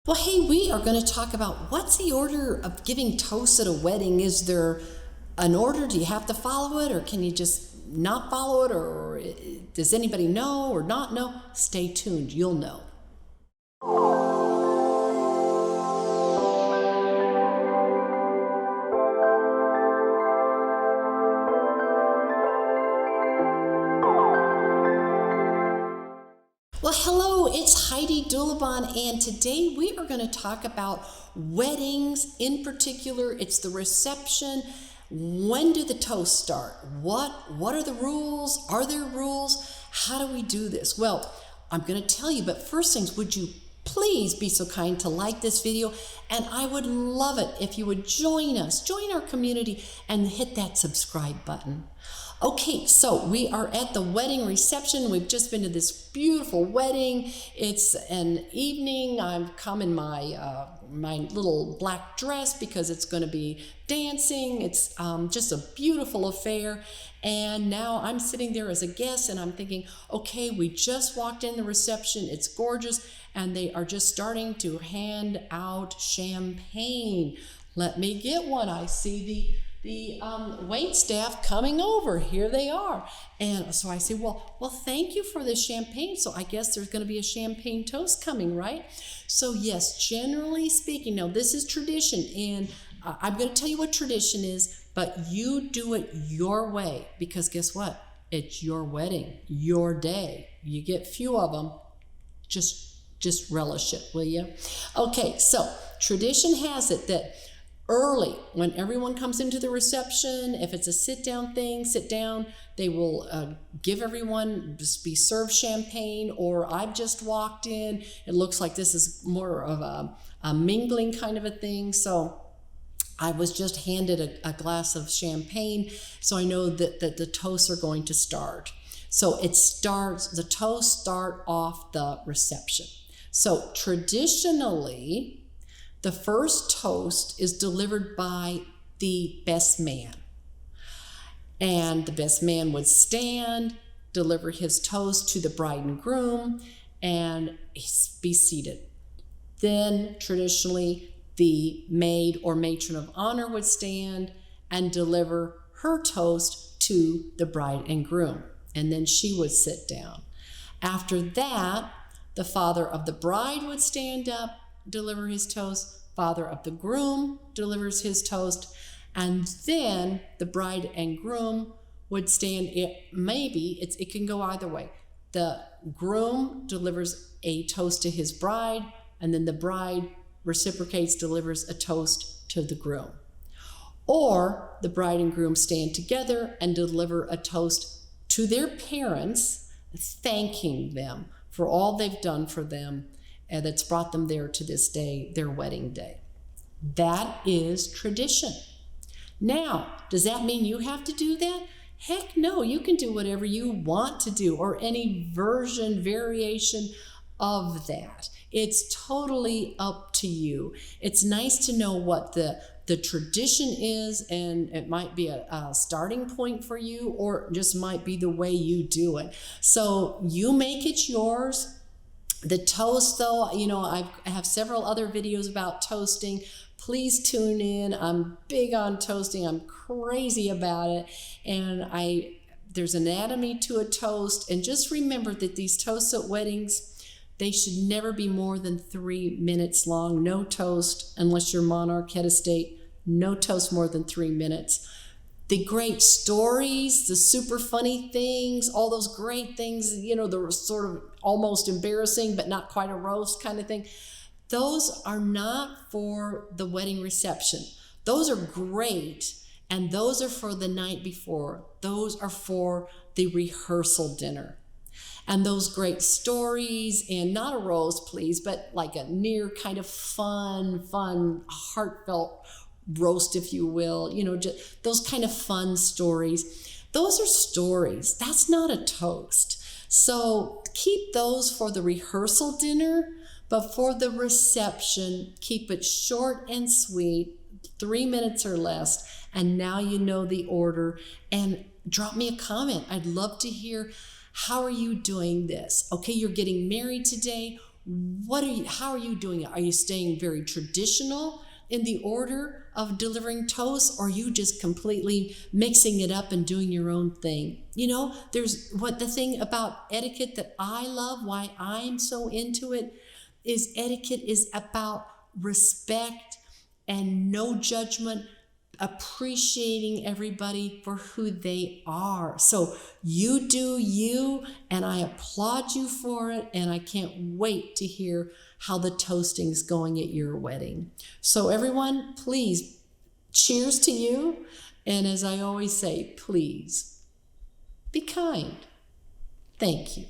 Well, hey, we are going to talk about what's the order of giving toast at a wedding. Is there an order? Do you have to follow it, or can you just not follow it, or does anybody know or not know? Stay tuned, you'll know. Well, hello, it's Heidi Dulabon, and today we are going to talk about weddings. In particular, it's the reception. When do the toasts start? What are the rules? Are there rules? How do we do this? Well, I'm going to tell you, but first things, would you please be so kind to like this video? And I would love it if you would join us, join our community, and hit that subscribe button. Okay, so we are at the wedding reception. We've just been to this beautiful wedding. It's an evening. I've come in my my little black dress because it's going to be dancing. It's just a beautiful affair. And now I'm sitting there as a guest and I'm thinking, okay, we just walked in the reception. It's gorgeous. And they are just starting to hand out champagne. Let me get one. I see the wait staff coming over. Here they are. And so I say, well, thank you for the champagne. So I guess there's going to be a champagne toast coming, right? So yes, generally speaking, now this is tradition, and I'm going to tell you what tradition is, but you do it your way, because guess what? It's your wedding, your day. You get few of them. Just relish it, will you? Okay, so tradition has it that early, when everyone comes into the reception, if it's a sit-down thing, sit down. They will give everyone, just be served champagne, or I've just walked in. It looks like this is more of a mingling kind of a thing. So I was just handed a glass of champagne, so I know that the toasts are going to start. So the toasts start off the reception. So traditionally, the first toast is delivered by the best man. And the best man would stand, deliver his toast to the bride and groom, and be seated. Then, traditionally, the maid or matron of honor would stand and deliver her toast to the bride and groom. And then she would sit down. After that, the father of the bride would stand up, deliver his toast. Father of the groom delivers his toast, and then the bride and groom would stand. It can go either way. The groom delivers a toast to his bride, and then the bride reciprocates, delivers a toast to the groom. Or the bride and groom stand together and deliver a toast to their parents, thanking them for all they've done for them, and that's brought them there to this day, their wedding day. That is tradition. Now, does that mean you have to do that? Heck no, you can do whatever you want to do, or any variation of that. It's totally up to you. It's nice to know what the tradition is, and it might be a starting point for you, or just might be the way you do it. So you make it yours. The toast, though, I have several other videos about toasting. Please tune in. I'm big on toasting. I'm crazy about it. And there's anatomy to a toast. And just remember that these toasts at weddings, they should never be more than 3 minutes long. No toast, unless you're monarch, head of state, no toast more than 3 minutes. The great stories, the super funny things, all those great things, the sort of almost embarrassing but not quite a roast kind of thing, those are not for the wedding reception. Those are great, and those are for the night before. Those are for the rehearsal dinner. And those great stories, and not a roast, please, but like a near kind of fun, heartfelt roast, if you will, just those kind of fun stories. Those are stories. That's not a toast. So keep those for the rehearsal dinner, but for the reception, keep it short and sweet, 3 minutes or less. And now you know the order. And drop me a comment. I'd love to hear, how are you doing this? Okay, you're getting married today. How are you doing it? Are you staying very traditional in the order of delivering toast, or are you just completely mixing it up and doing your own thing? There's the thing about etiquette that I love, why I'm so into it, is etiquette is about respect and no judgment, appreciating everybody for who they are. So you do you, and I applaud you for it, and I can't wait to hear how the toasting's going at your wedding. So everyone, please, cheers to you, and as I always say, please be kind. Thank you.